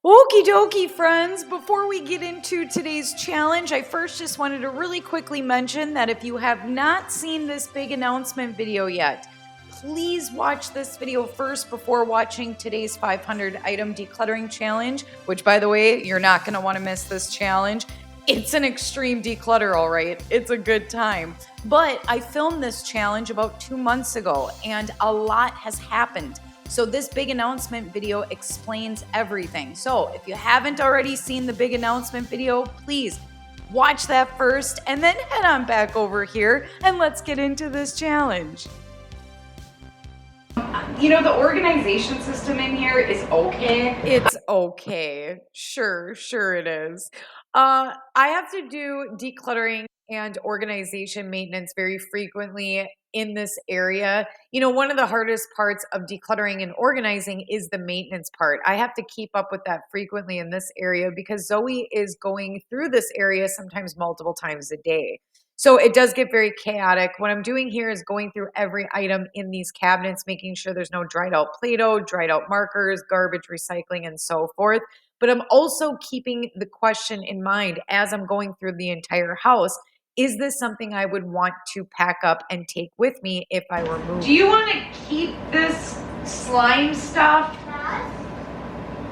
Okie dokie, friends. Before we get into today's challenge, I first just wanted to really quickly mention that if you have not seen this big announcement video yet, please watch this video first before watching today's 500 item decluttering challenge, which, by the way, you're not going to want to miss this challenge. It's an extreme declutter, all right. It's a good time. But I filmed this challenge about 2 months ago, and a lot has happened. So this big announcement video explains everything. So if you haven't already seen the big announcement video, please watch that first and then head on back over here and let's get into this challenge. You know, the organization system in here is okay. It's okay. Sure it is. I have to do decluttering and organization maintenance very frequently in this area. You know, one of the hardest parts of decluttering and organizing is the maintenance part. I have to keep up with that frequently in this area because Zoe is going through this area sometimes multiple times a day. So it does get very chaotic. What I'm doing here is going through every item in these cabinets, making sure there's no dried out Play-Doh, dried out markers, garbage, recycling, and so forth. But I'm also keeping the question in mind as I'm going through the entire house. Is this something I would want to pack up and take with me if I were moving? Do you want to keep this slime stuff?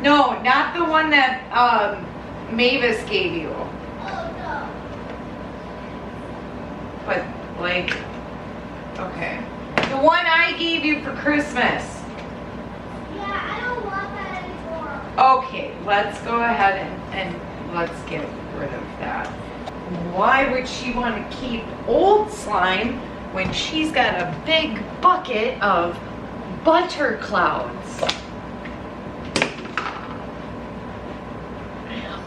No, not the one that Mavis gave you. But, like, okay. The one I gave you for Christmas. Yeah, I don't want that anymore. Okay, let's go ahead and let's get rid of that. Why would she want to keep old slime when she's got a big bucket of butter clouds?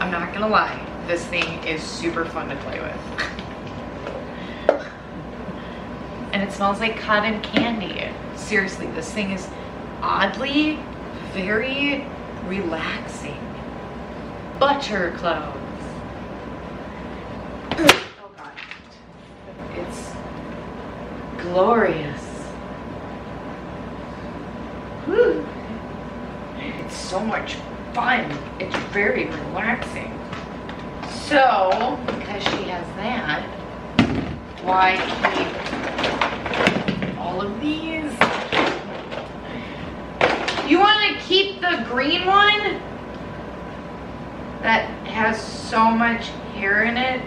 I'm not gonna lie, this thing is super fun to play with. And it smells like cotton candy. Seriously, this thing is oddly very relaxing. Butter clouds. Oh God. It's glorious. Whew. It's so much fun. It's very relaxing. So, because she has that, why keep all of these? You want to keep the green one that has so much hair in it?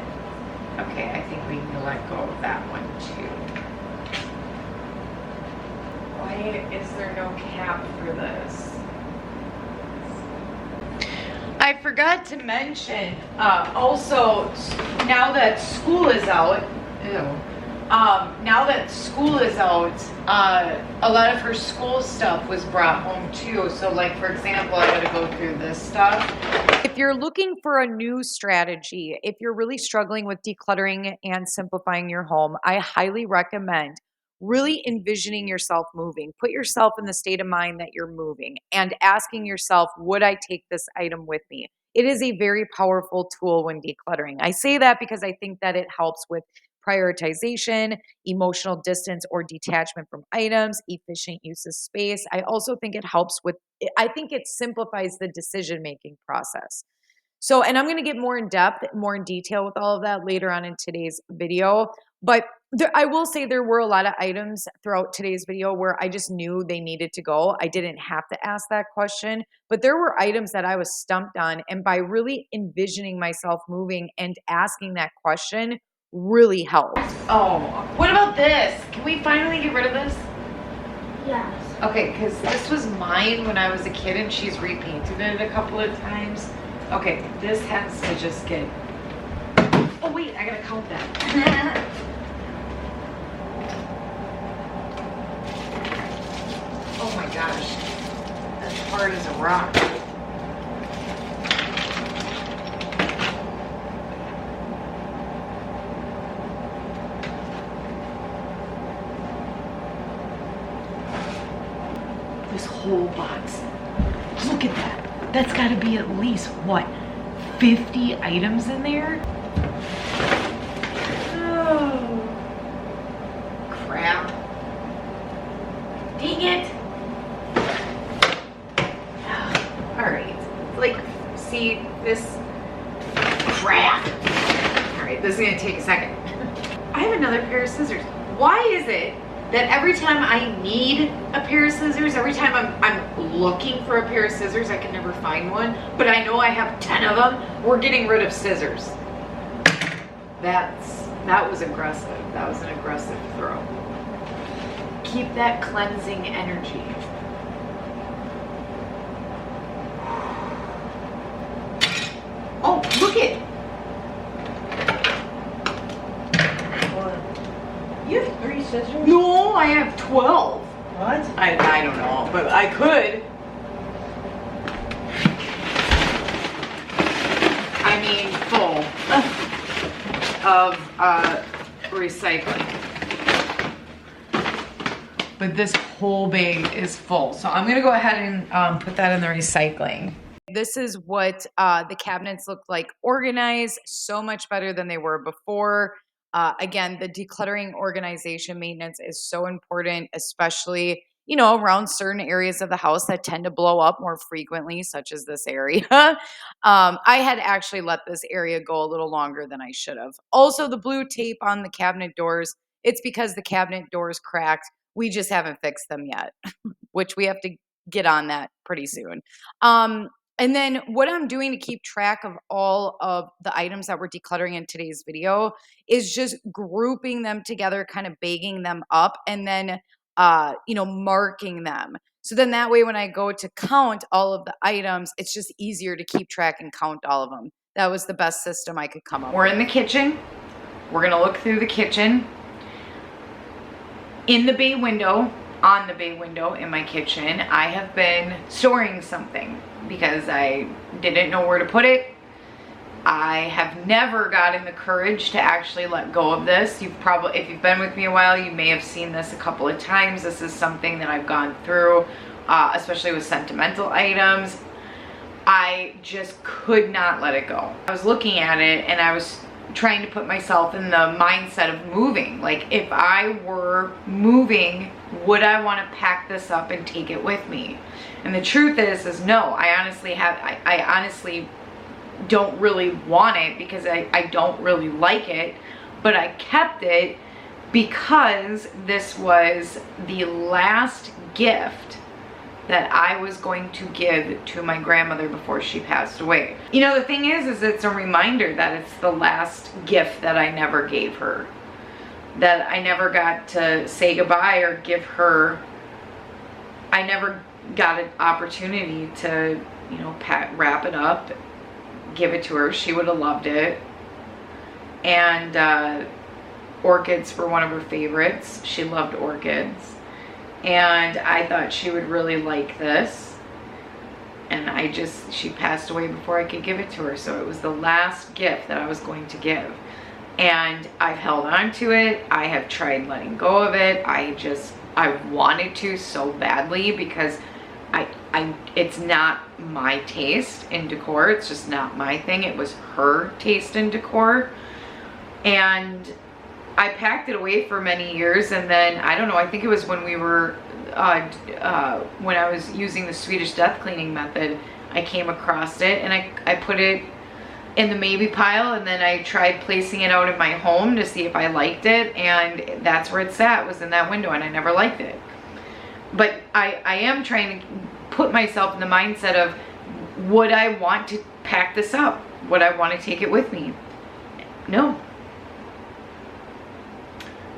Okay, I think we can let go of that one too. Why is there no cap for this? I forgot to mention, also, now that school is out, a lot of her school stuff was brought home too. So like, for example, I gotta go through this stuff. If you're looking for a new strategy, if you're really struggling with decluttering and simplifying your home, I highly recommend really envisioning yourself moving. Put yourself in the state of mind that you're moving and asking yourself, would I take this item with me? It is a very powerful tool when decluttering. I say that because I think that it helps with prioritization, emotional distance or detachment from items, efficient use of space. I also think it helps with, I think it simplifies the decision-making process. So, and I'm going to get more in depth, more in detail with all of that later on in today's video. But I will say there were a lot of items throughout today's video where I just knew they needed to go. I didn't have to ask that question, but there were items that I was stumped on. And by really envisioning myself moving and asking that question really helped. Oh, what about this? Can we finally get rid of this? Yes. Okay, because this was mine when I was a kid and she's repainted it a couple of times. Okay, this has to just get... Oh wait, I gotta count that. Oh my gosh, that's hard as a rock. This whole box. Look at that. That's got to be at least, what, 50 items in there? Oh, crap. Dang it. All right, like see this crap. All right, this is gonna take a second. I have another pair of scissors. Why is it that every time I need a pair of scissors, every time I'm looking for a pair of scissors, I can never find one, but I know I have 10 of them, we're getting rid of scissors. That was aggressive. That was an aggressive throw. Keep that cleansing energy. Oh, look it. You have 3 scissors? No, I have 12. What? I don't know, but I could. I mean, full of recycling. But this whole bag is full. So I'm gonna go ahead and put that in the recycling. This is what the cabinets look like organized, so much better than they were before. Again, the decluttering, organization, maintenance is so important, especially, you know, around certain areas of the house that tend to blow up more frequently, such as this area. I had actually let this area go a little longer than I should have. Also, the blue tape on the cabinet doors, it's because the cabinet doors cracked. We just haven't fixed them yet, which we have to get on that pretty soon. And then what I'm doing to keep track of all of the items that we're decluttering in today's video is just grouping them together, kind of bagging them up, and then, marking them. So then that way, when I go to count all of the items, it's just easier to keep track and count all of them. That was the best system I could come up with. We're in the kitchen. We're gonna look through the kitchen. In the bay window, on the bay window in my kitchen, I have been storing something because I didn't know where to put it. I have never gotten the courage to actually let go of this. You've probably, if you've been with me a while, you may have seen this a couple of times. This is something that I've gone through, especially with sentimental items. I just could not let it go. I was looking at it and I was trying to put myself in the mindset of moving. Like, if I were moving, would I want to pack this up and take it with me? And the truth is no. I honestly don't really want it because I don't really like it, but I kept it because this was the last gift that I was going to give to my grandmother before she passed away. You know, the thing is it's a reminder that it's the last gift that I never gave her, that I never got to say goodbye or give her. I never got an opportunity to, you know, wrap it up, give it to her. She would have loved it. And orchids were one of her favorites. She loved orchids. And I thought she would really like this. And she passed away before I could give it to her. So it was the last gift that I was going to give. And I've held on to it. I have tried letting go of it. I wanted to so badly because it's not my taste in decor. It's just not my thing. It was her taste in decor. And I packed it away for many years, and then, I don't know, I think it was when we were, when I was using the Swedish death cleaning method, I came across it, and I put it in the maybe pile, and then I tried placing it out in my home to see if I liked it, and that's where it sat, was in that window, and I never liked it. But I am trying to put myself in the mindset of, would I want to pack this up? Would I want to take it with me? No.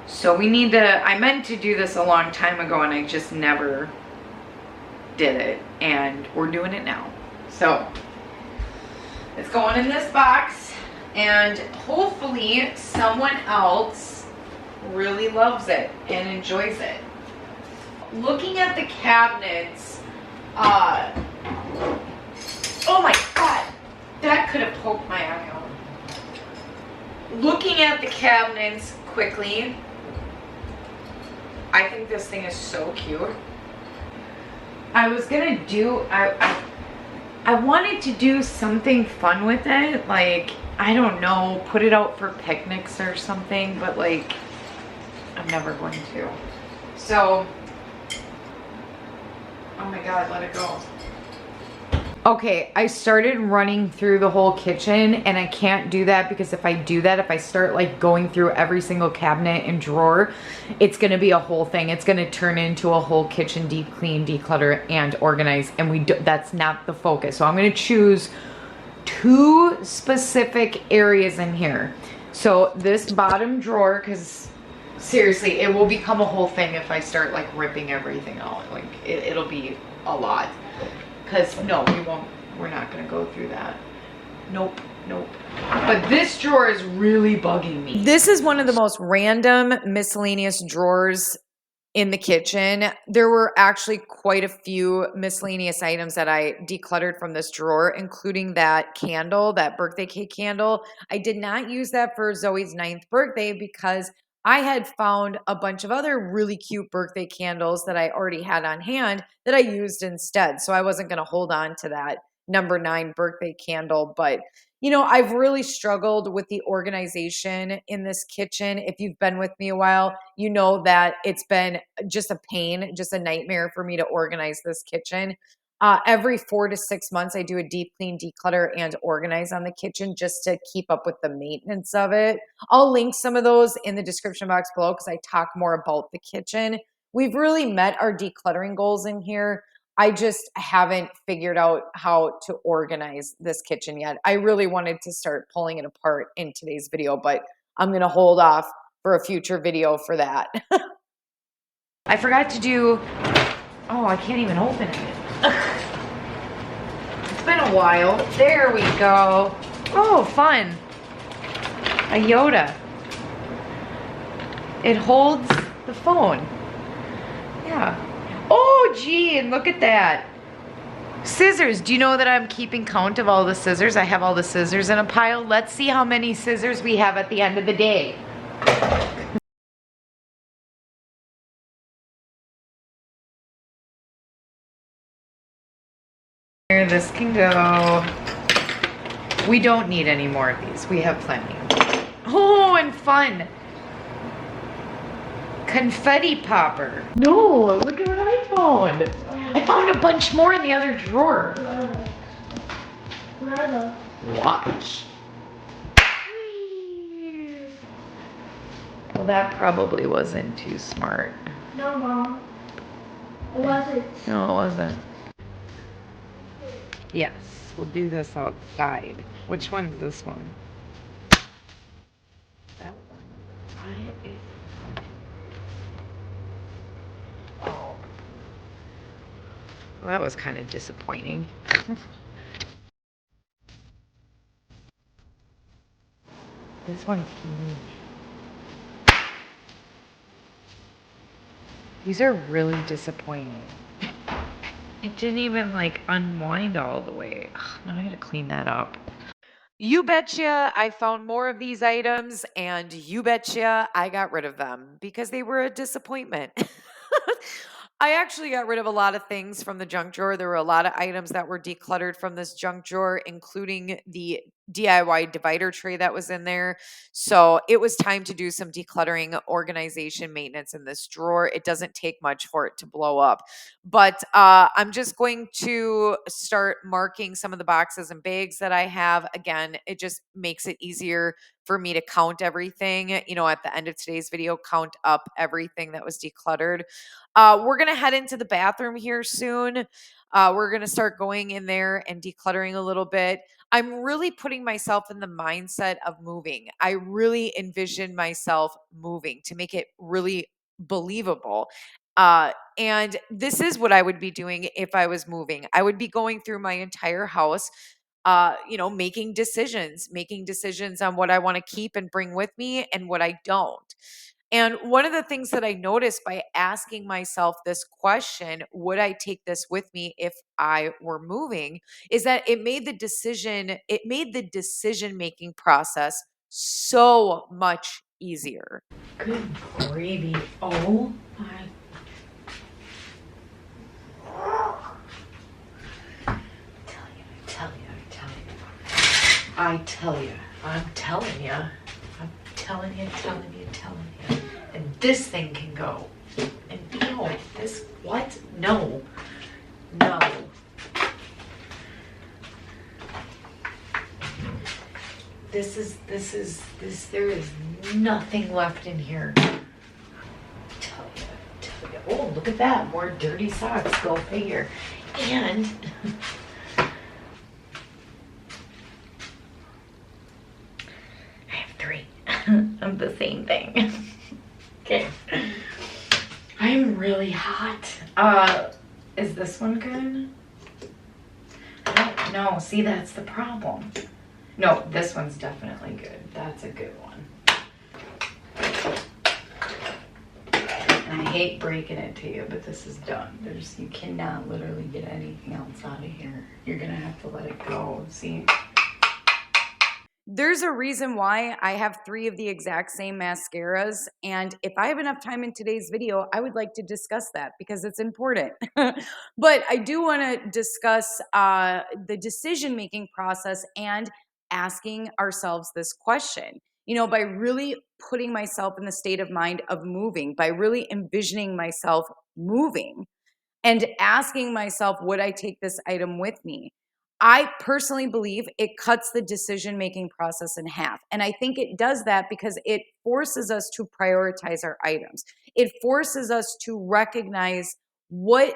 So we need to, I meant to do this a long time ago and I just never did it, and we're doing it now. So it's going in this box, and hopefully someone else really loves it and enjoys it. Looking at the cabinets, oh my God, that could have poked my eye out. Looking at the cabinets quickly, I think this thing is so cute. I was gonna do, I wanted to do something fun with it, like, I don't know, put it out for picnics or something, but like, I'm never going to. So, oh my God, let it go. Okay, I started running through the whole kitchen, and I can't do that because if I do that, if I start like going through every single cabinet and drawer, it's gonna be a whole thing. It's gonna turn into a whole kitchen deep clean, declutter, and organize, and that's not the focus. So I'm gonna choose 2 specific areas in here. So this bottom drawer, because seriously, it will become a whole thing if I start like ripping everything out. Like it'll be a lot. Because no, we're not gonna go through that. Nope. But this drawer is really bugging me. This is one of the most random miscellaneous drawers in the kitchen. There were actually quite a few miscellaneous items that I decluttered from this drawer, including that candle, that birthday cake candle. I did not use that for Zoe's 9th birthday because I had found a bunch of other really cute birthday candles that I already had on hand that I used instead. So I wasn't going to hold on to that number 9 birthday candle. But, you know, I've really struggled with the organization in this kitchen. If you've been with me a while, you know that it's been just a pain, just a nightmare for me to organize this kitchen. Every 4 to 6 months, I do a deep clean, declutter, and organize on the kitchen just to keep up with the maintenance of it. I'll link some of those in the description box below because I talk more about the kitchen. We've really met our decluttering goals in here. I just haven't figured out how to organize this kitchen yet. I really wanted to start pulling it apart in today's video, but I'm going to hold off for a future video for that. I forgot to do, oh, I can't even open it. It's been a while. There we go. Oh, fun. A Yoda. It holds the phone. Yeah. Oh, gee, and look at that. Scissors. Do you know that I'm keeping count of all the scissors? I have all the scissors in a pile. Let's see how many scissors we have at the end of the day. Here, this can go. We don't need any more of these. We have plenty. Oh, and fun. Confetti popper. No, look at what I found. I found a bunch more in the other drawer. Watch. Well, that probably wasn't too smart. No, Mom. It wasn't. No, it wasn't. Yes, we'll do this outside. Which one's this one? That one. Oh. Well, that was kind of disappointing. This one's huge. These are really disappointing. It didn't even like unwind all the way. Ugh, now I gotta clean that up. You betcha I found more of these items, and you betcha I got rid of them because they were a disappointment. I actually got rid of a lot of things from the junk drawer. There were a lot of items that were decluttered from this junk drawer, including the DIY divider tray that was in there. So it was time to do some decluttering, organization, maintenance in this drawer. It doesn't take much for it to blow up. But I'm just going to start marking some of the boxes and bags that I have. Again, it just makes it easier for me to count everything. You know, at the end of today's video, count up everything that was decluttered. We're going to head into the bathroom here soon. We're going to start going in there and decluttering a little bit. I'm really putting myself in the mindset of moving. I really envision myself moving to make it really believable. And this is what I would be doing if I was moving. I would be going through my entire house, you know, making decisions on what I want to keep and bring with me and what I don't. And one of the things that I noticed by asking myself this question, would I take this with me if I were moving, is that it made the decision making process so much easier. Good gravy. Oh my. I'm telling you. And this thing can go. And no, this, what? No. there is nothing left in here. Tell you. Oh, look at that. More dirty socks. Go figure. And I have 3 of the same thing. Okay. I'm really hot. Is this one good? I don't know. See, that's the problem. No, this one's definitely good. That's a good one. And I hate breaking it to you, but this is done. You cannot literally get anything else out of here. You're gonna have to let it go. See? There's a reason why I have 3 of the exact same mascaras, and if I have enough time in today's video, I would like to discuss that because it's important. But I do want to discuss the decision-making process and asking ourselves this question. You know, by really putting myself in the state of mind of moving, by really envisioning myself moving, and asking myself, would I take this item with me? I personally believe it cuts the decision-making process in half. And I think it does that because it forces us to prioritize our items. It forces us to recognize what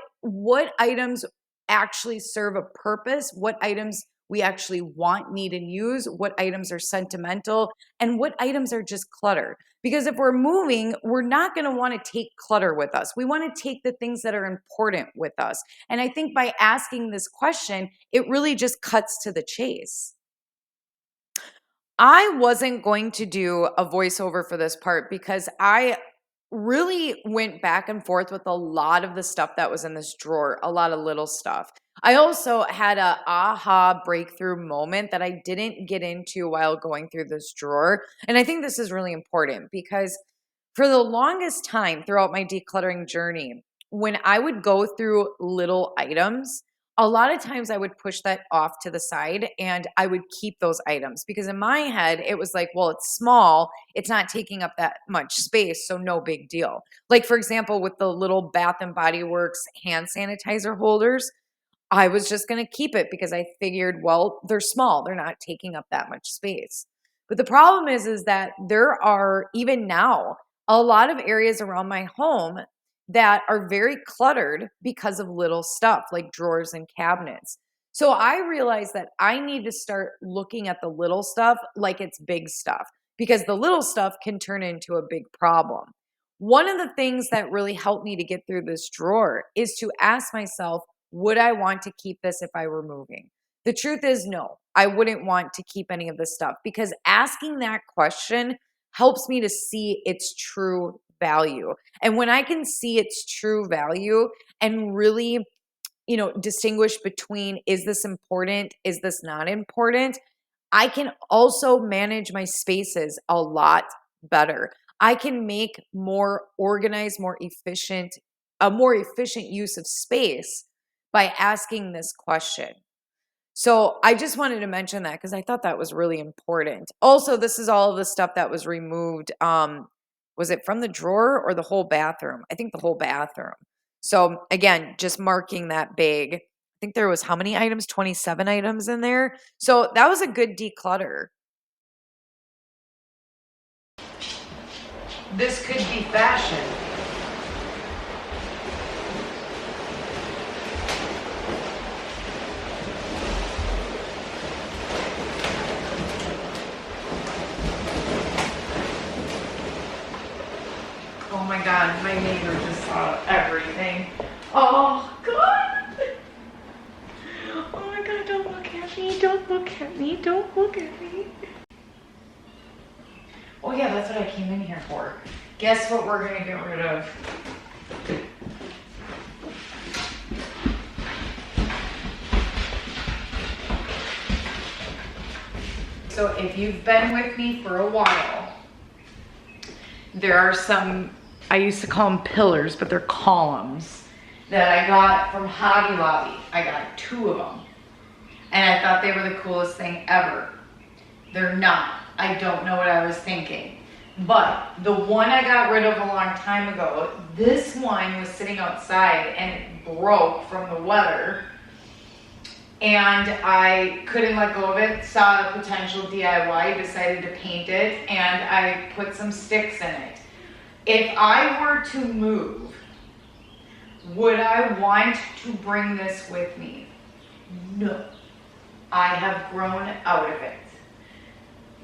items actually serve a purpose, what items we actually want, need, and use, what items are sentimental, and what items are just clutter. Because if we're moving, we're not going to want to take clutter with us. We want to take the things that are important with us. And I think by asking this question, it really just cuts to the chase. I wasn't going to do a voiceover for this part because I really went back and forth with a lot of the stuff that was in this drawer, a lot of little stuff. I also had a aha breakthrough moment that I didn't get into while going through this drawer. And I think this is really important because for the longest time throughout my decluttering journey, when I would go through little items, a lot of times I would push that off to the side and I would keep those items because in my head, it was like, well, it's small. It's not taking up that much space, so no big deal. Like, for example, with the little Bath and Body Works hand sanitizer holders, I was just going to keep it because I figured, well, they're small. They're not taking up that much space. But the problem is that there are, even now, a lot of areas around my home that are very cluttered because of little stuff like drawers and cabinets. So I realized that I need to start looking at the little stuff like it's big stuff because the little stuff can turn into a big problem. One of the things that really helped me to get through this drawer is to ask myself, would I want to keep this if I were moving? The truth is no, I wouldn't want to keep any of this stuff because asking that question helps me to see its true value. And when I can see its true value and really, distinguish between, is this important? Is this not important? I can also manage my spaces a lot better. I can make more organized, a more efficient use of space by asking this question. So I just wanted to mention that because I thought that was really important. Also, this is all of the stuff that was removed. Was it from the drawer or the whole bathroom? I think the whole bathroom. So again, just marking that big. I think there was how many items? 27 items in there. So that was a good declutter. This could be fashion. Oh my God, my neighbor just saw everything. Oh God. Oh my God, don't look at me, don't look at me, don't look at me. Oh yeah, that's what I came in here for. Guess what we're gonna get rid of? So if you've been with me for a while, there are some, I used to call them pillars, but they're columns that I got from Hobby Lobby. I got 2 of them. And I thought they were the coolest thing ever. They're not. I don't know what I was thinking. But the one I got rid of a long time ago, this one was sitting outside and it broke from the weather. and I couldn't let go of it, saw a potential DIY, decided to paint it, and I put some sticks in it. If I were to move, would I want to bring this with me? No. I have grown out of it.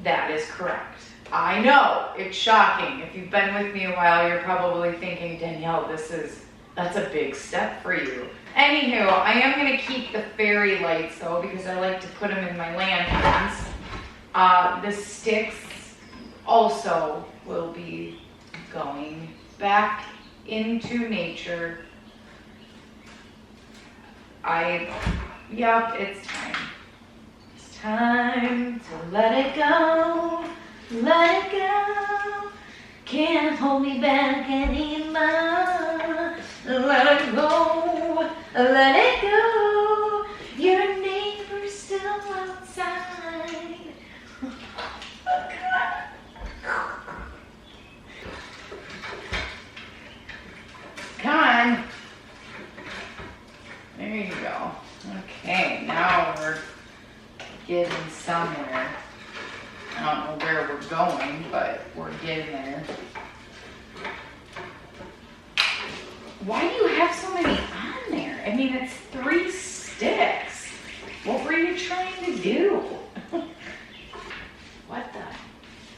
That is correct. I know, it's shocking. If you've been with me a while, you're probably thinking, Danielle, that's a big step for you. Anywho, I am gonna keep the fairy lights though, because I like to put them in my lanterns. The sticks also will be going back into nature. Yep, it's time. It's time to let it go, let it go. Can't hold me back anymore. Let it go, let it go. Your neighbor's still outside. Come on. There you go. Okay, now we're getting somewhere. I don't know where we're going, but we're getting there. Why do you have so many on there? I mean, it's 3 sticks. What were you trying to do?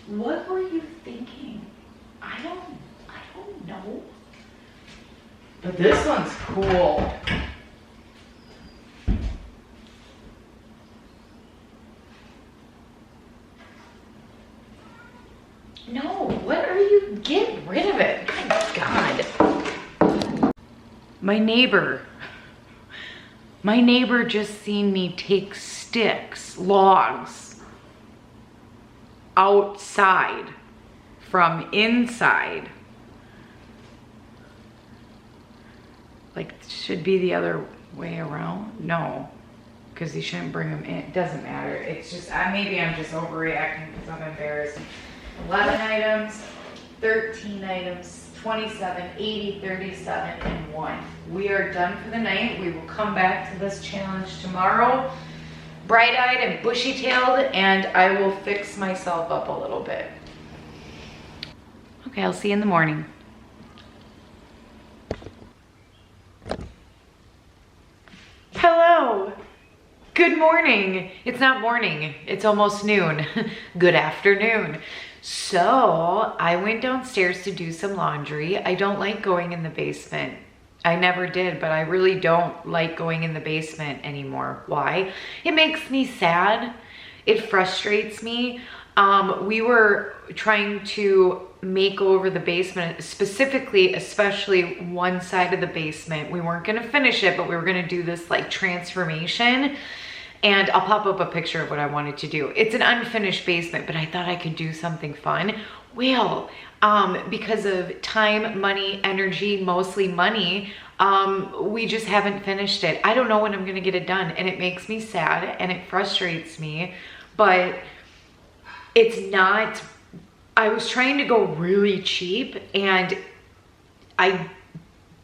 What were you thinking? I don't know. But this one's cool. No, what are you? Get rid of it. My God. My neighbor just seen me take sticks, logs, outside from inside. Like, it should be the other way around. No, because he shouldn't bring them in. It doesn't matter. It's just, maybe I'm just overreacting because I'm embarrassed. 11 items, 13 items, 27, 80, 37, and 1. We are done for the night. We will come back to this challenge tomorrow, bright-eyed and bushy-tailed, and I will fix myself up a little bit. Okay, I'll see you in the morning. Hello. Good morning. It's not morning. It's almost noon. Good afternoon. So I went downstairs to do some laundry. I don't like going in the basement. I never did, but I really don't like going in the basement anymore. Why? It makes me sad. It frustrates me. We were trying to make over the basement, specifically, especially one side of the basement. We weren't gonna finish it, but we were gonna do this like transformation. And I'll pop up a picture of what I wanted to do. It's an unfinished basement, but I thought I could do something fun. Well, because of time, money, energy, mostly money, we just haven't finished it. I don't know when I'm gonna get it done, and it makes me sad and it frustrates me, but it's not, I was trying to go really cheap and I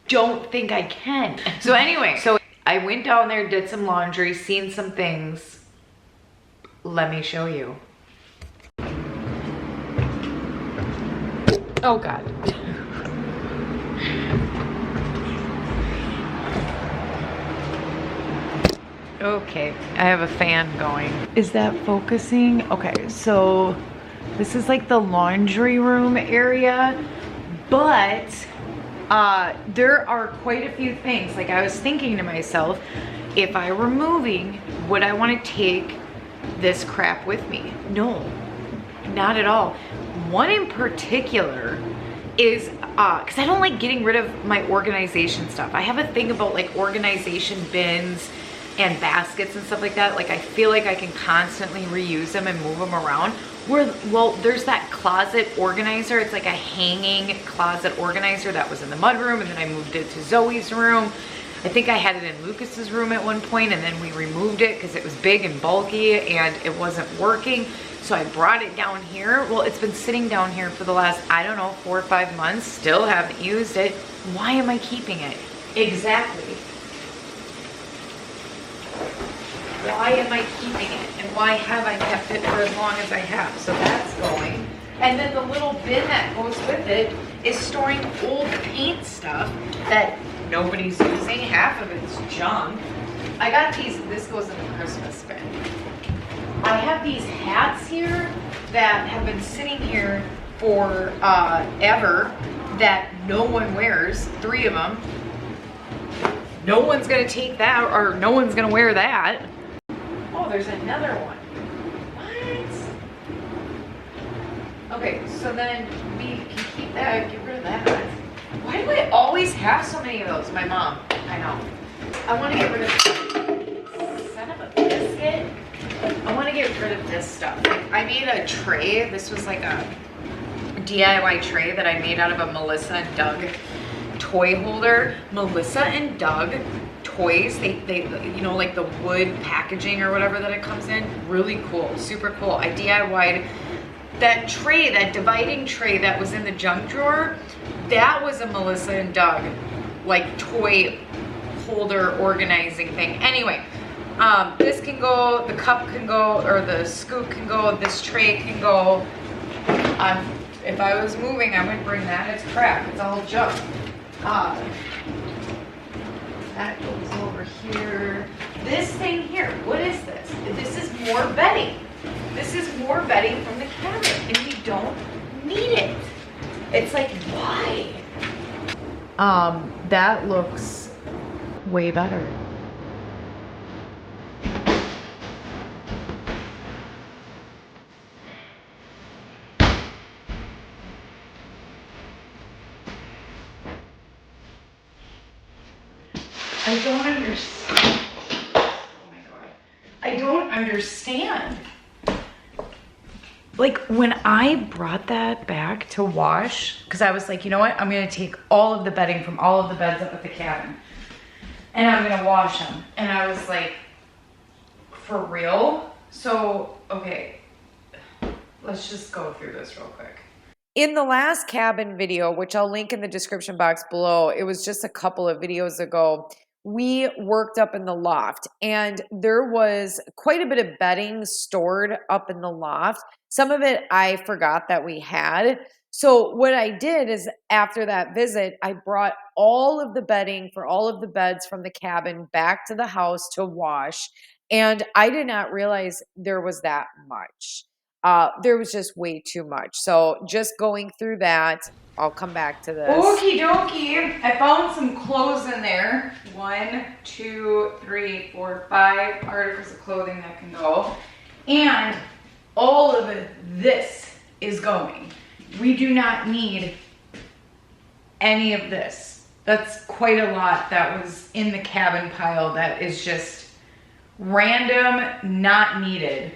don't think I can. So anyway, I went down there, did some laundry, seen some things. Let me show you. Oh God. Okay, I have a fan going. Is that focusing? Okay, so this is like the laundry room area, but there are quite a few things. Like, I was thinking to myself, if I were moving, would I want to take this crap with me? No, not at all. One in particular is, because I don't like getting rid of my organization stuff. I have a thing about like organization bins and baskets and stuff like that. Like, I feel like I can constantly reuse them and move them around. Well, there's that closet organizer. It's like a hanging closet organizer that was in the mudroom, and then I moved it to Zoe's room. I think I had it in Lucas's room at one point, and then we removed it because it was big and bulky and it wasn't working. So I brought it down here. Well, it's been sitting down here for the last, I don't know, 4 or 5 months. Still haven't used it. Why am I keeping it? Exactly. why am I keeping it? And why have I kept it for as long as I have? So that's going. And then the little bin that goes with it is storing old paint stuff that nobody's using. Half of it's junk. I got these, this goes in the Christmas bin. I have these hats here that have been sitting here for ever that no one wears, 3 of them. No one's gonna take that, or no one's gonna wear that. Oh, there's another one. What? Okay, so then we can keep that, get rid of that. Why do I always have so many of those? My mom, I know. I wanna get rid of, son of a biscuit. I wanna get rid of this stuff. Like, I made a tray, this was like a DIY tray that I made out of a Melissa and Doug toy holder. Melissa and Doug toys, they you know, like the wood packaging or whatever that it comes in, really cool, super cool. I DIY'd that tray, that dividing tray that was in the junk drawer. That was a Melissa and Doug like toy holder organizing thing. Anyway, this can go, the cup can go, or the scoop can go, this tray can go. If I was moving, I would bring that. It's crap, it's all junk. That goes over here. This thing here, what is this? This is more bedding. This is more bedding from the cabin, and we don't need it. It's like, why? That looks way better. I don't understand. Oh my God. I don't understand. Like when I brought that back to wash, because I was like, you know what? I'm going to take all of the bedding from all of the beds up at the cabin and I'm going to wash them. And I was like, for real? So, okay, let's just go through this real quick. In the last cabin video, which I'll link in the description box below, it was just a couple of videos ago, we worked up in the loft and there was quite a bit of bedding stored up in the loft. Some of it I forgot that we had. So what I did is after that visit, I brought all of the bedding for all of the beds from the cabin back to the house to wash. And I did not realize there was that much. There was just way too much. So just going through that, I'll come back to this. Okie dokie. I found some clothes in there. 1, 2, 3, 4, 5 articles of clothing that can go. And all of this is going. We do not need any of this. That's quite a lot that was in the cabin pile that is just random, not needed.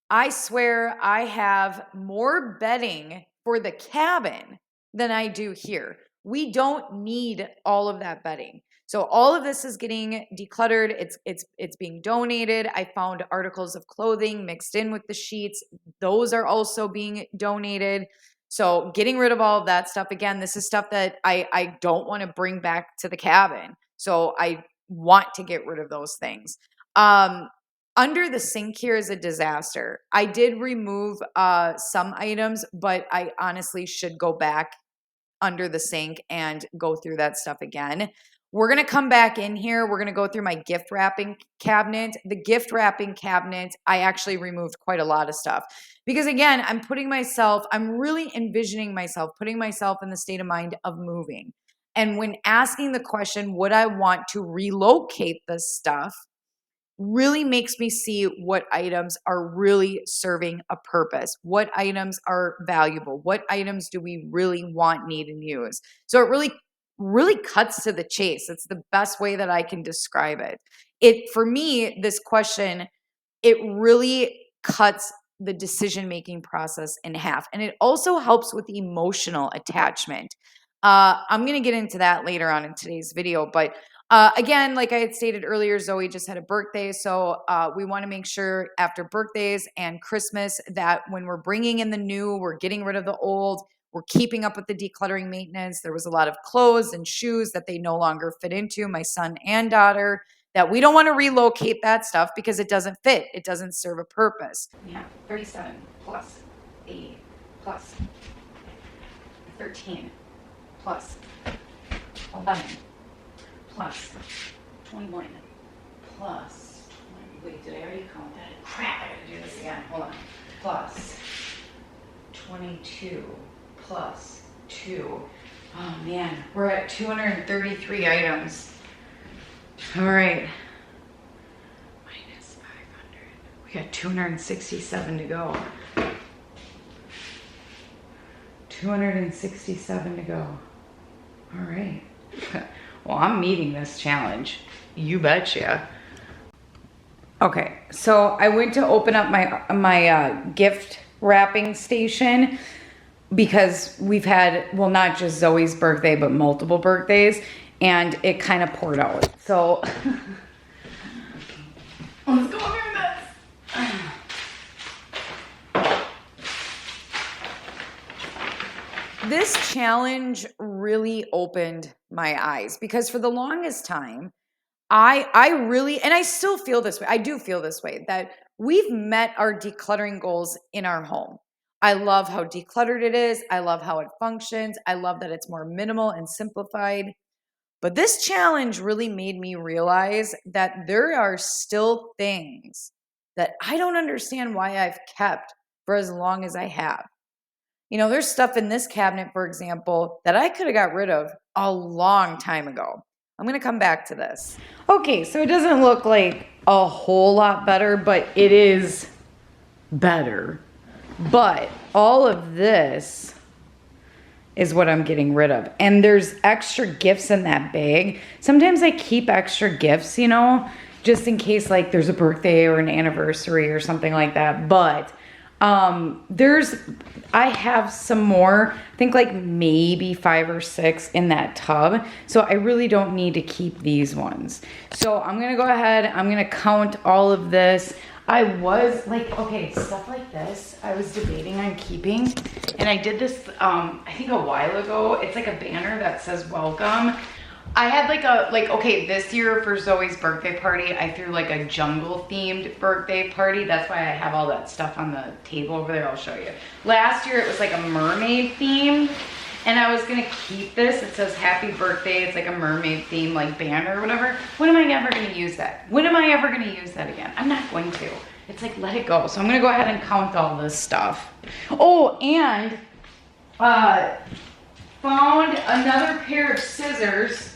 I swear I have more bedding for the cabin than I do here. We don't need all of that bedding. So all of this is getting decluttered. It's being donated. I found articles of clothing mixed in with the sheets. Those are also being donated. So getting rid of all of that stuff. Again, this is stuff that I don't want to bring back to the cabin. So I want to get rid of those things. Under the sink here is a disaster. I did remove some items, but I honestly should go back under the sink and go through that stuff again. We're going to come back in here. We're going to go through my gift wrapping cabinet. The gift wrapping cabinet, I actually removed quite a lot of stuff. Because again, I'm really envisioning myself, putting myself in the state of mind of moving. And when asking the question, would I want to relocate this stuff, really makes me see what items are really serving a purpose. What items are valuable? What items do we really want, need, and use? So it really cuts to the chase. It's the best way that I can describe it. For me, this question, it really cuts the decision-making process in half. And it also helps with emotional attachment. I'm going to get into that later on in today's video, but again, like I had stated earlier, Zoe just had a birthday. So we want to make sure after birthdays and Christmas that when we're bringing in the new, we're getting rid of the old, we're keeping up with the decluttering maintenance. There was a lot of clothes and shoes that they no longer fit into, my son and daughter, that we don't want to relocate that stuff because it doesn't fit. It doesn't serve a purpose. Yeah, 37 plus 8 plus 13 plus 11 plus 21 plus 20. Wait, did I already count that? Crap, I gotta do this again. Hold on. Plus 22 plus 2. Oh man, we're at 233 items. All right. Minus 500. We got 267 to go. 267 to go. All right. Well, I'm meeting this challenge. You betcha. Okay, so I went to open up my gift wrapping station because we've had, well, not just Zoe's birthday, but multiple birthdays, and it kind of poured out. So let's go over this. This challenge really opened my eyes because for the longest time, I really, and I still feel this way. I do feel this way that we've met our decluttering goals in our home. I love how decluttered it is. I love how it functions. I love that it's more minimal and simplified. But this challenge really made me realize that there are still things that I don't understand why I've kept for as long as I have. You know, there's stuff in this cabinet, for example, that I could have got rid of a long time ago. I'm going to come back to this. Okay, so it doesn't look like a whole lot better, but it is better. But all of this is what I'm getting rid of. And there's extra gifts in that bag. Sometimes I keep extra gifts, you know, just in case like there's a birthday or an anniversary or something like that. But I have some more, I think like maybe 5 or 6 in that tub. So I really don't need to keep these ones. So I'm going to go ahead. I'm going to count all of this. I was like, okay, stuff like this, I was debating on keeping, and I did this, I think a while ago. It's like a banner that says welcome. I had okay, this year for Zoe's birthday party, I threw like a jungle themed birthday party. That's why I have all that stuff on the table over there. I'll show you. Last year it was like a mermaid theme, and I was gonna keep this. It says happy birthday. It's like a mermaid theme, like banner or whatever. When am I ever gonna use that? When am I ever gonna use that again? I'm not going to. It's like, let it go. So I'm gonna go ahead and count all this stuff. Oh, and found another pair of scissors.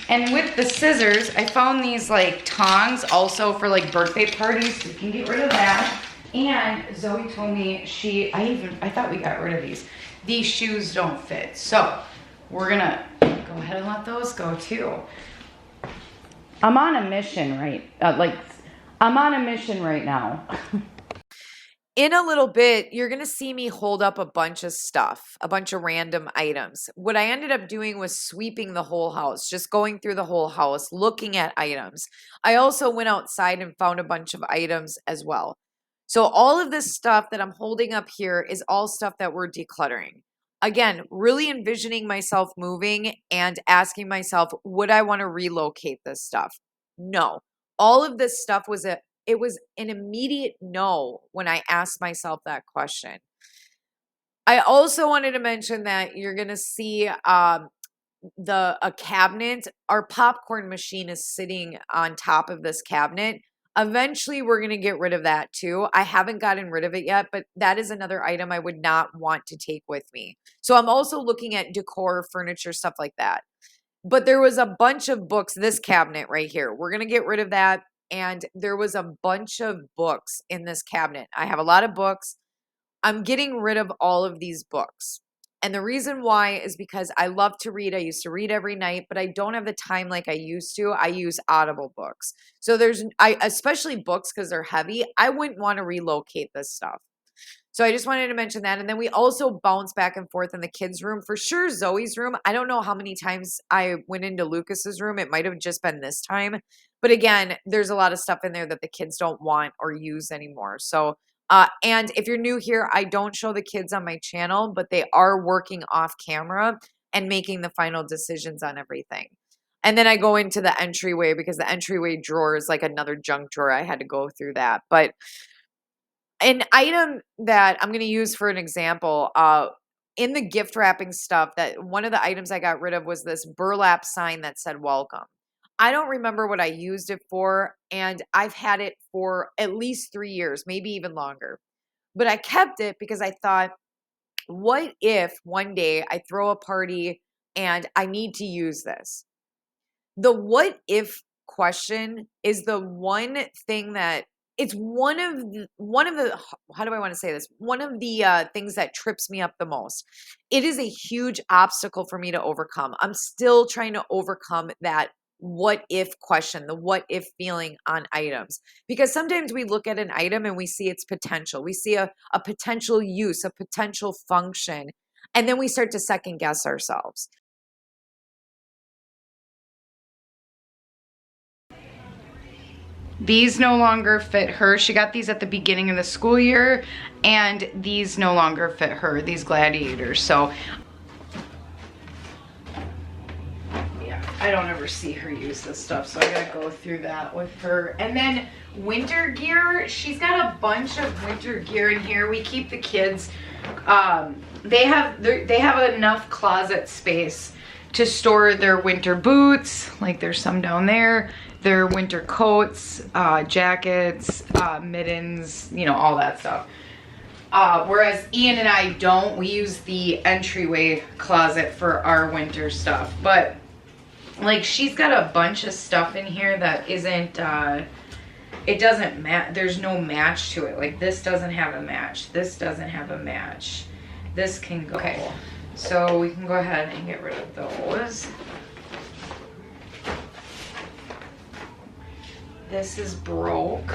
And with the scissors, I found these like tongs also for like birthday parties. So you can get rid of that. And Zoe told me I thought we got rid of these. These shoes don't fit. So we're gonna go ahead and let those go too. I'm on a mission, right? I'm on a mission right now. In a little bit, you're going to see me hold up a bunch of stuff, a bunch of random items. What I ended up doing was sweeping the whole house, just going through the whole house, looking at items. I also went outside and found a bunch of items as well. So all of this stuff that I'm holding up here is all stuff that we're decluttering. Again, really envisioning myself moving and asking myself, would I want to relocate this stuff? No. All of this stuff was an immediate no when I asked myself that question. I also wanted to mention that you're going to see a cabinet. Our popcorn machine is sitting on top of this cabinet. Eventually, we're going to get rid of that too. I haven't gotten rid of it yet, but that is another item I would not want to take with me. So I'm also looking at decor, furniture, stuff like that. But there was a bunch of books, this cabinet right here. We're going to get rid of that. And there was a bunch of books in this cabinet. I have a lot of books. I'm getting rid of all of these books. And the reason why is because I love to read. I used to read every night, but I don't have the time like I used to. I use Audible books. So especially books because they're heavy. I wouldn't want to relocate this stuff. So I just wanted to mention that. And then we also bounce back and forth in the kids' room. For sure, Zoe's room. I don't know how many times I went into Lucas's room. It might have just been this time. But again, there's a lot of stuff in there that the kids don't want or use anymore. So, and if you're new here, I don't show the kids on my channel, but they are working off camera and making the final decisions on everything. And then I go into the entryway because the entryway drawer is like another junk drawer. I had to go through that. But an item that I'm going to use for an example, in the gift wrapping stuff, that one of the items I got rid of was this burlap sign that said welcome. I don't remember what I used it for, and I've had it for at least 3 years, maybe even longer. But I kept it because I thought, what if one day I throw a party and I need to use this? The what if question is the one thing that it's one of the how do I want to say this? One of the things that trips me up the most. It is a huge obstacle for me to overcome. I'm still trying to overcome that what if question, the what if feeling on items. Because sometimes we look at an item and we see its potential. We see a potential use, a potential function, and then we start to second guess ourselves. These no longer fit her. She got these at the beginning of the school year, and these no longer fit her, these gladiators. So, yeah, I don't ever see her use this stuff, so I gotta go through that with her. And then winter gear, she's got a bunch of winter gear in here. We keep the kids, they have enough closet space to store their winter boots, like there's some down there, their winter coats, jackets, mittens, you know, all that stuff. Whereas Ian and I don't, we use the entryway closet for our winter stuff. But like she's got a bunch of stuff in here that isn't, it doesn't match, there's no match to it. Like this doesn't have a match, this doesn't have a match. This can go. Okay, so we can go ahead and get rid of those. This is broke,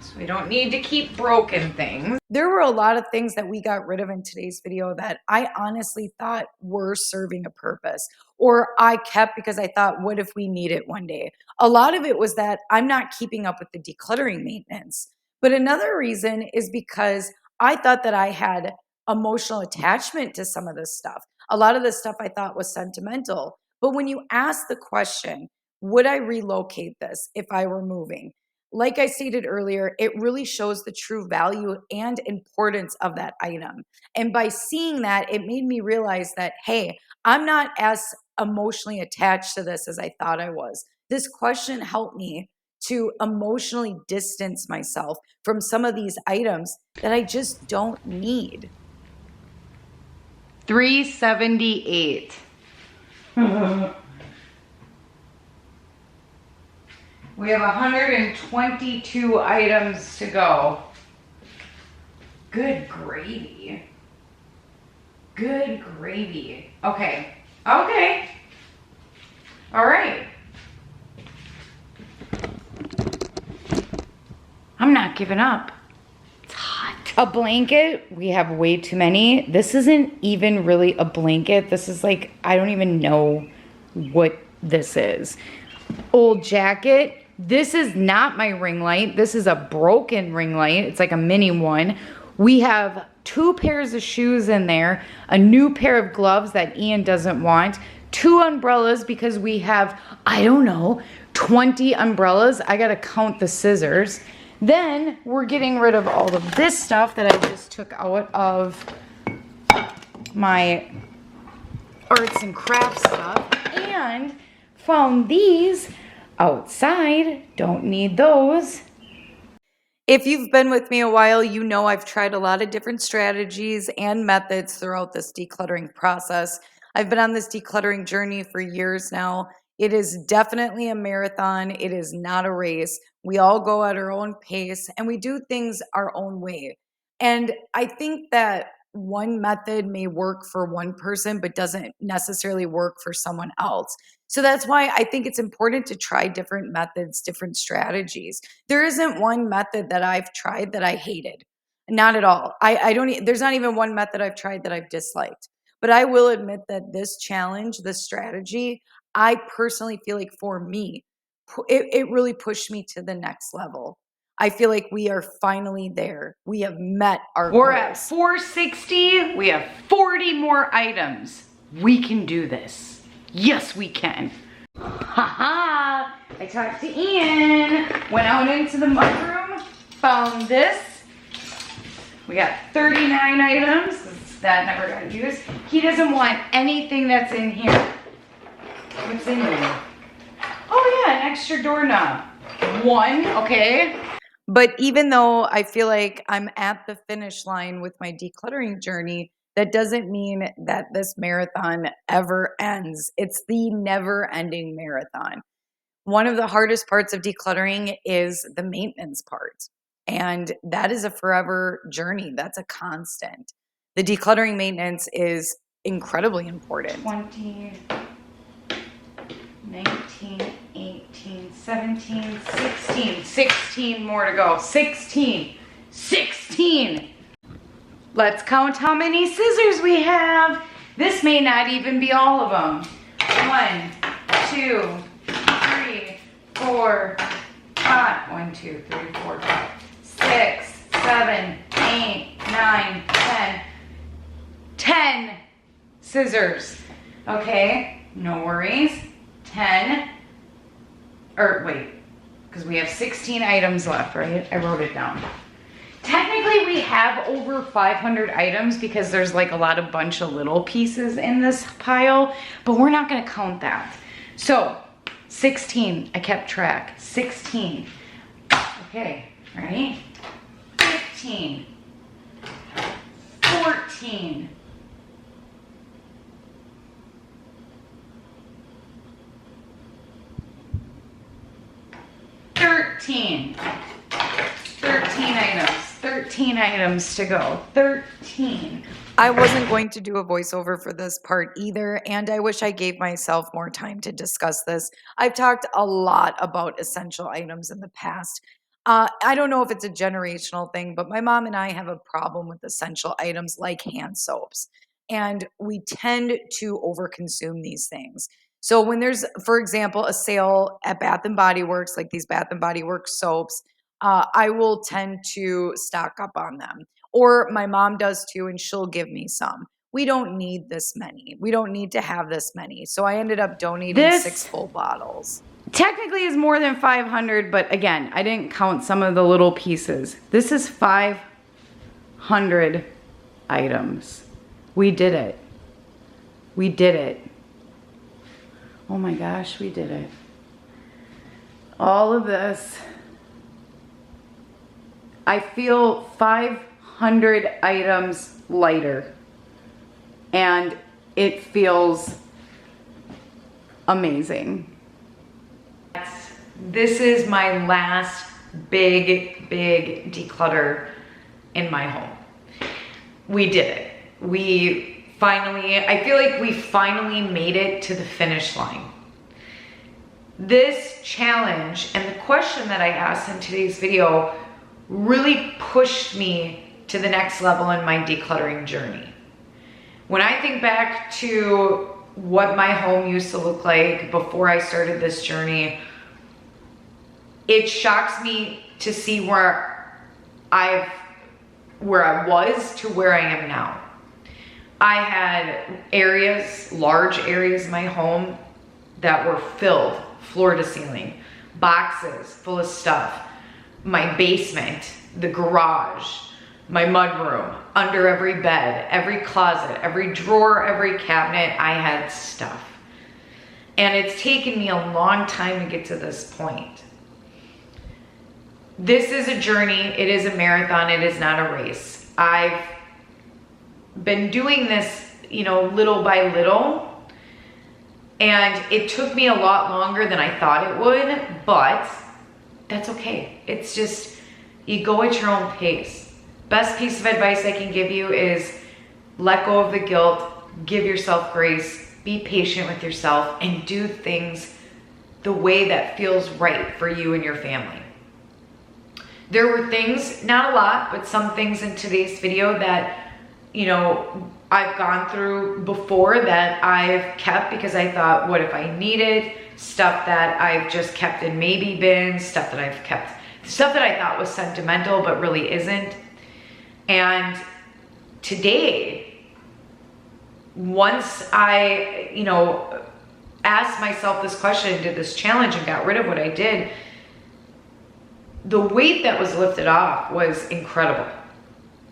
so we don't need to keep broken things. There were a lot of things that we got rid of in today's video that I honestly thought were serving a purpose, or I kept because I thought, what if we need it one day? A lot of it was that I'm not keeping up with the decluttering maintenance. But another reason is because I thought that I had emotional attachment to some of this stuff. A lot of this stuff I thought was sentimental. But when you ask the question, would I relocate this if I were moving? Like I stated earlier, it really shows the true value and importance of that item. And by seeing that, it made me realize that, hey, I'm not as emotionally attached to this as I thought I was. This question helped me to emotionally distance myself from some of these items that I just don't need. $378. We have 122 items to go. Good gravy. Good gravy. Okay. Okay. All right. I'm not giving up. It's hot. A blanket, we have way too many. This isn't even really a blanket. This is like, I don't even know what this is. Old jacket. This is not my ring light. This is a broken ring light. It's like a mini one. We have 2 pairs of shoes in there, a new pair of gloves that Ian doesn't want, 2 umbrellas because we have, I don't know, 20 umbrellas. I gotta count the scissors. Then we're getting rid of all of this stuff that I just took out of my arts and crafts stuff, and found these outside. Don't need those. If you've been with me a while, you know I've tried a lot of different strategies and methods throughout this decluttering process. I've been on this decluttering journey for years now. It is definitely a marathon. It is not a race. We all go at our own pace and we do things our own way. And I think that one method may work for one person, but doesn't necessarily work for someone else. So that's why I think it's important to try different methods, different strategies. There isn't one method that I've tried that I hated. Not at all. I don't, there's not even one method I've tried that I've disliked. But I will admit that this challenge, this strategy, I personally feel like for me, it really pushed me to the next level. I feel like we are finally there. We have met our We're goals. at 460. We have 40 more items. We can do this. Yes, we can. Haha! I talked to Ian, went out into the mudroom, found this. We got 39 items, 'cause that never got used. He doesn't want anything that's in here. What's in here? Oh yeah, an extra doorknob. One, okay. But even though I feel like I'm at the finish line with my decluttering journey, that doesn't mean that this marathon ever ends. It's the never ending marathon. One of the hardest parts of decluttering is the maintenance part. And that is a forever journey. That's a constant. The decluttering maintenance is incredibly important. 20, 19, 18, 17, 16. 16 more to go. 16. 16. Let's count how many scissors we have. This may not even be all of them. 1, 2, 3, 4, 5. 1, 2, 3, 4, 5, 6, 7, 8, 9, 10. 10 scissors. Okay, no worries. 10. Or wait, because we have 16 items left, right? I wrote it down. Technically, we have over 500 items because there's like a lot of bunch of little pieces in this pile, but we're not going to count that. So 16, I kept track. 16. Okay, ready? 15. 14. 13. 13 items. 13 items to go. 13. I wasn't going to do a voiceover for this part either, and I wish I gave myself more time to discuss this. I've talked a lot about essential items in the past. I don't know if it's a generational thing, but my mom and I have a problem with essential items like hand soaps, and we tend to overconsume these things. So when there's, for example, a sale at Bath and Body Works, like these Bath and Body Works soaps, I will tend to stock up on them. Or my mom does too, and she'll give me some. We don't need this many. We don't need to have this many. So I ended up donating This 6 full bottles. technically is more than 500, but again, I didn't count some of the little pieces. This is 500 items. We did it. We did it. Oh my gosh, we did it. All of this. I feel 500 items lighter, and it feels amazing. This is my last big declutter in my home. We did it. I feel like we finally made it to the finish line. This challenge and the question that I asked in today's video really pushed me to the next level in my decluttering journey. When I think back to what my home used to look like before I started this journey, it shocks me to see where I was to where I am now. I had areas, large areas in my home that were filled, floor to ceiling, boxes full of stuff. My basement, the garage, my mudroom, under every bed, every closet, every drawer, every cabinet, I had stuff. And it's taken me a long time to get to this point. This is a journey, it is a marathon, it is not a race. I've been doing this, little by little, and it took me a lot longer than I thought it would, but that's okay. It's just, you go at your own pace. Best piece of advice I can give you is let go of the guilt, give yourself grace, be patient with yourself, and do things the way that feels right for you and your family. There were things, not a lot, but some things in today's video that, I've gone through before that I've kept because I thought, what if I needed? Stuff that I've just kept in maybe bins, stuff that I thought was sentimental but really isn't. And today, once I asked myself this question and did this challenge and got rid of what I did, the weight that was lifted off was incredible.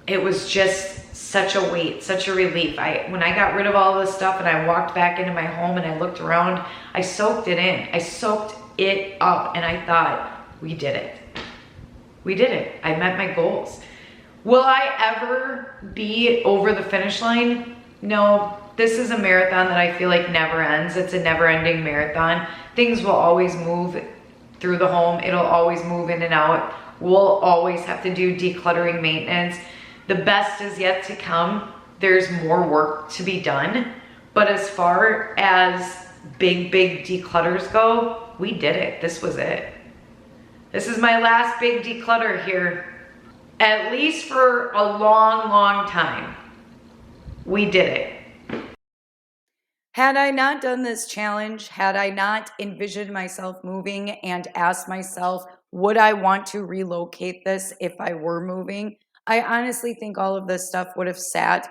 It was just such a weight, such a relief. When I got rid of all this stuff and I walked back into my home and I looked around, I soaked it in. I soaked it up and I thought, we did it. We did it. I met my goals. Will I ever be over the finish line? No. This is a marathon that I feel like never ends. It's a never-ending marathon. Things will always move through the home. It'll always move in and out. We'll always have to do decluttering maintenance. The best is yet to come. There's more work to be done. But as far as big declutters go, we did it. This was it. This is my last big declutter here. At least for a long time. We did it. Had I not done this challenge, had I not envisioned myself moving and asked myself, would I want to relocate this if I were moving? I honestly think all of this stuff would have sat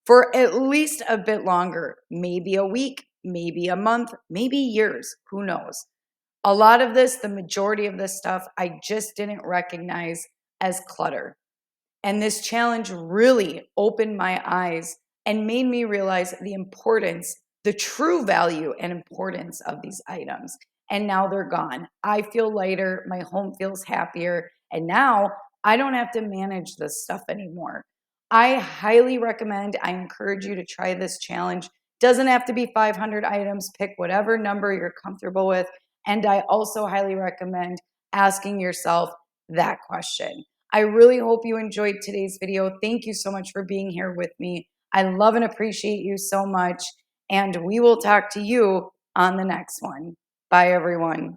for at least a bit longer, maybe a week, maybe a month, maybe years, who knows? A lot of this, the majority of this stuff, I just didn't recognize as clutter. And this challenge really opened my eyes and made me realize the importance, the true value and importance of these items. And now they're gone. I feel lighter, my home feels happier, and now I don't have to manage this stuff anymore. I highly recommend, I encourage you to try this challenge. Doesn't have to be 500 items, pick whatever number you're comfortable with. And I also highly recommend asking yourself that question. I really hope you enjoyed today's video. Thank you so much for being here with me. I love and appreciate you so much. And we will talk to you on the next one. Bye, everyone.